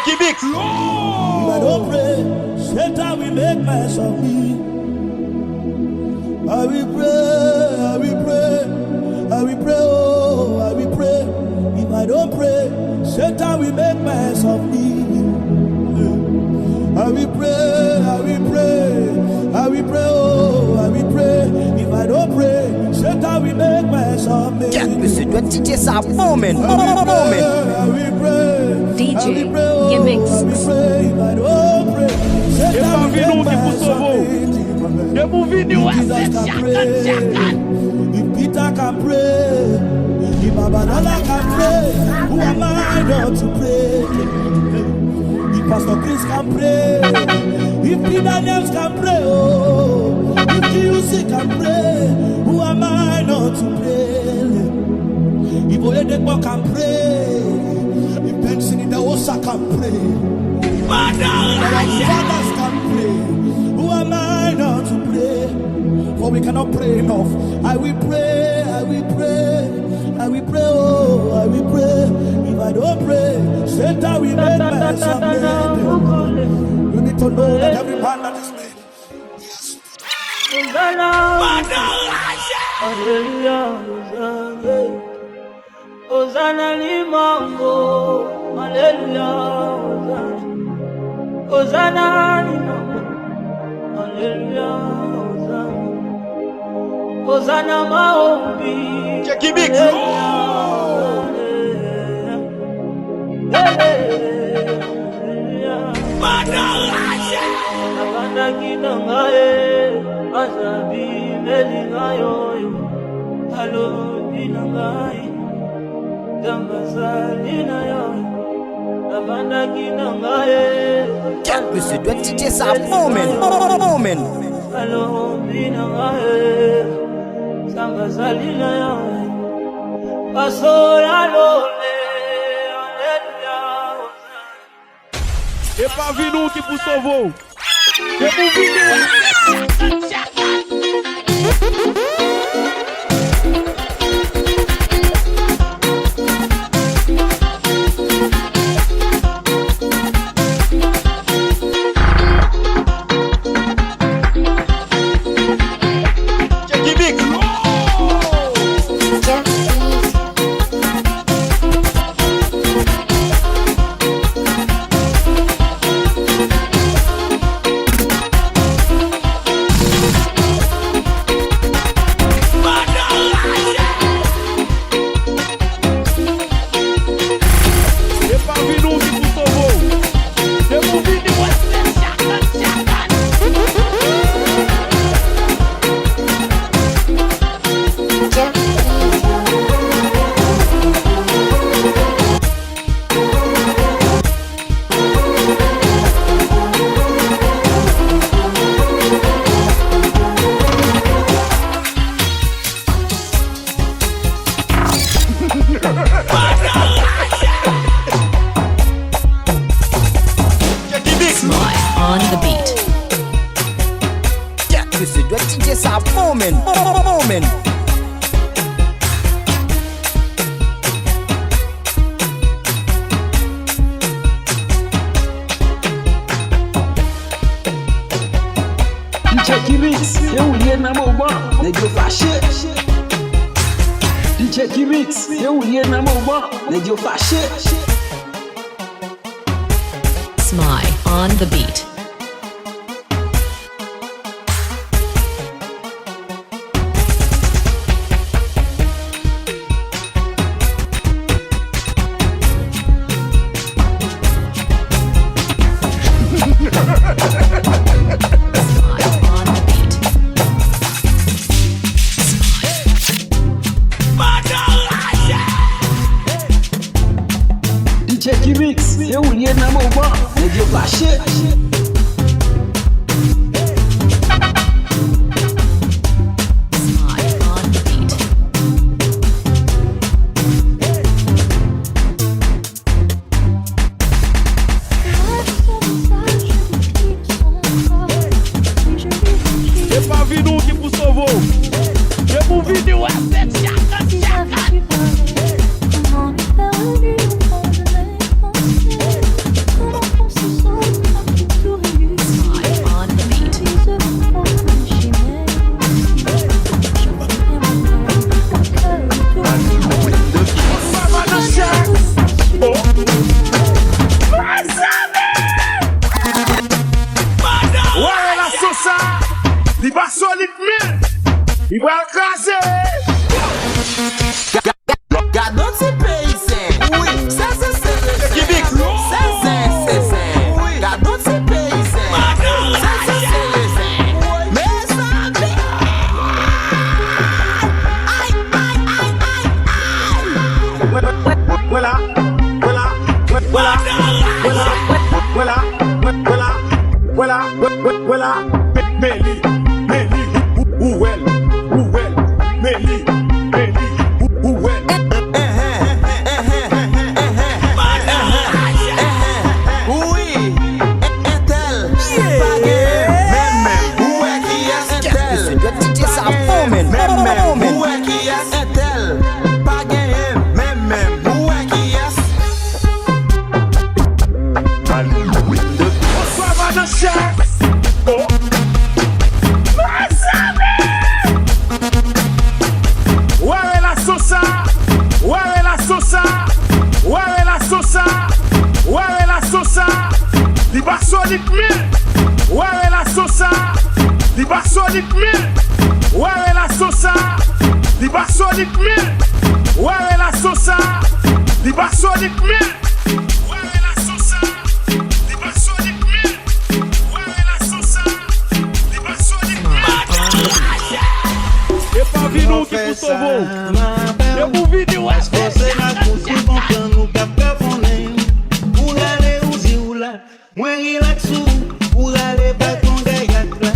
Jackie Mix. If I don't pray, Satan will make mess of me. I will pray, I will pray, I will pray, oh, I will pray. If I don't pray, Satan will make mess of me. I will pray, I will pray, I will pray, oh, I will pray. If I don't pray, Satan will make mess of me. Yeah, monsieur doit DJ ça moment. I will pray, DJ Gimmicks. Et pas venu qui vous sauve. Et vous venez où If Peter can pray, if Babadala can pray, who am I not to pray? If Pastor Chris can pray, if P. Daniels can pray, oh, if QC can pray, who am I not to pray? If Oyedekpo can pray, if Benson in the Osa can pray, if fathers can pray, who am I not to pray? For we cannot pray enough. I will pray, I will pray, I will pray, oh, I will pray. If I don't pray, Satan will make mess of me. You need to know that every man that is made. Hosanna limango, hallelujah. Hosanna limango, hallelujah. Hosanna maombi, Jackie Mix. Abanda kinangaye, asabi melingayo, alo kinangaye, dambazalina yo, abanda kinangaye. Yeah, monsieur doit DJ ça moment. Alo kinangaye, dambazalina yo, pasoya lole, hallelujah. Et pas venu qui vous sauve. Et vous venez Jackie Mix. On the beat. Yeah, monsieur doit DJ ça moment. DJ Mix, eu ia na mão, nego faixa. DJ Mix, eu ia na mão, nego faixa. Smy on the beat. DJ Mix, eu ia na mão, nego faixa. Smy on the beat. Et pas venu qui vous sauve. Et vous venez où solide mais ouais la sauce li pas solide mais ouais la sauce li pas solide mais ouais la sauce li pas solide mais ouais la sauce li pas solide mais ouais la sauce li pas solide E pa vi nou ki pou sovou. E pou vini wè. Você na curso comprando café ponem. Ulale uzi ula. Mwen relaxu. Ulale pa konde yatra.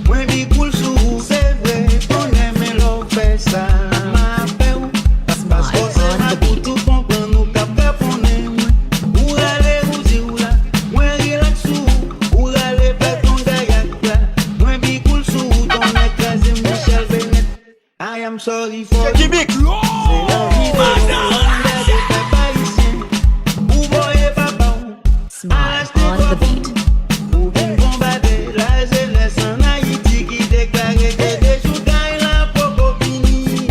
Mwen bi cool sou. C'est vrai. Ponem me lo fessa. Ma peu. Parce que você na curso comprando café ponem. Ulale uzi ula. Mwen relaxu. Ulale pa konde yatra. Mwen bi cool sou. Ton écrasé Michel Bennett. I am sorry for you. C'est la vie Smile on the beat. Ou vin bombarder la jeunesse en Haïti qui déclarait que des jours gagnent la poco fini.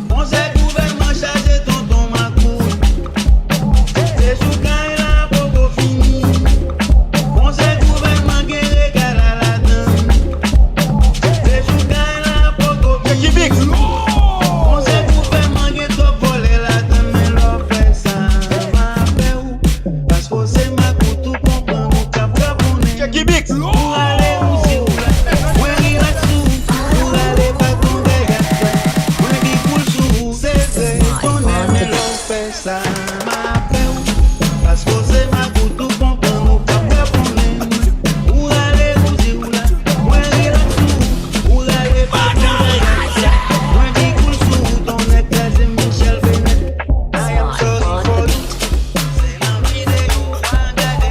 Conseil gouvernement chargé tonton Macron. Des jours gagnent la poco fini. Conseil gouvernement qui régale à la donne. Des jours gagnent la poco fini. Conseil gouvernement qui trop volé la donne mais l'on fait ça. Ma peu. Parce que c'est ma couture qu'on prend au cap pour aller aussi où là. Moi il a tout. Pour aller pas tomber gâte. Moi qui coule sous. C'est vrai. Ton aime l'on fait ça. Ma peu. Parce que c'est ma couture qu'on prend au cap pour aller aussi où là. Moi il a tout. Pour aller pas tomber gâte. Moi qui coule sous. Ton écrasé Michel Bennett. I am sorry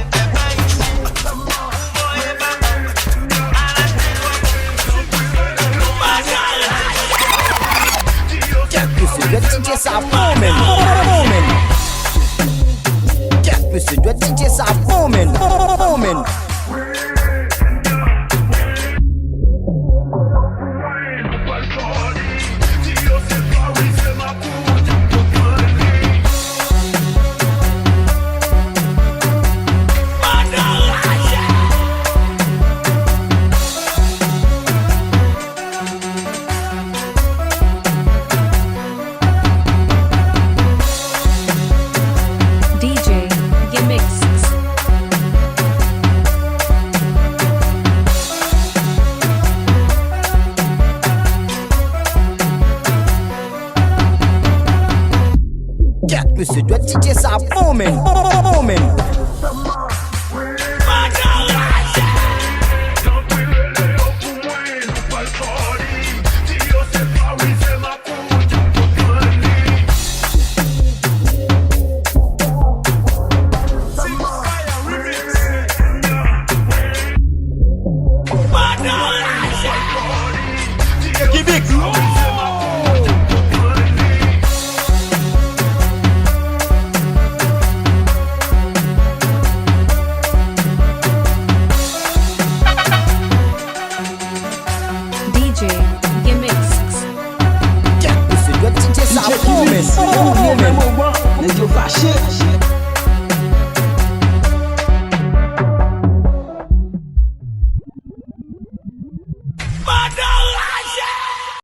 On for the you. beat. C'est la vidéo, regardez, fais pas ici. Voyez pas, Monsieur doit DJ ça booming. Monsieur doit DJ ça booming. DJ Gimmicks. Monsieur doit DJ ça booming. DJ Gimmicks. Monsieur doit DJ ça booming.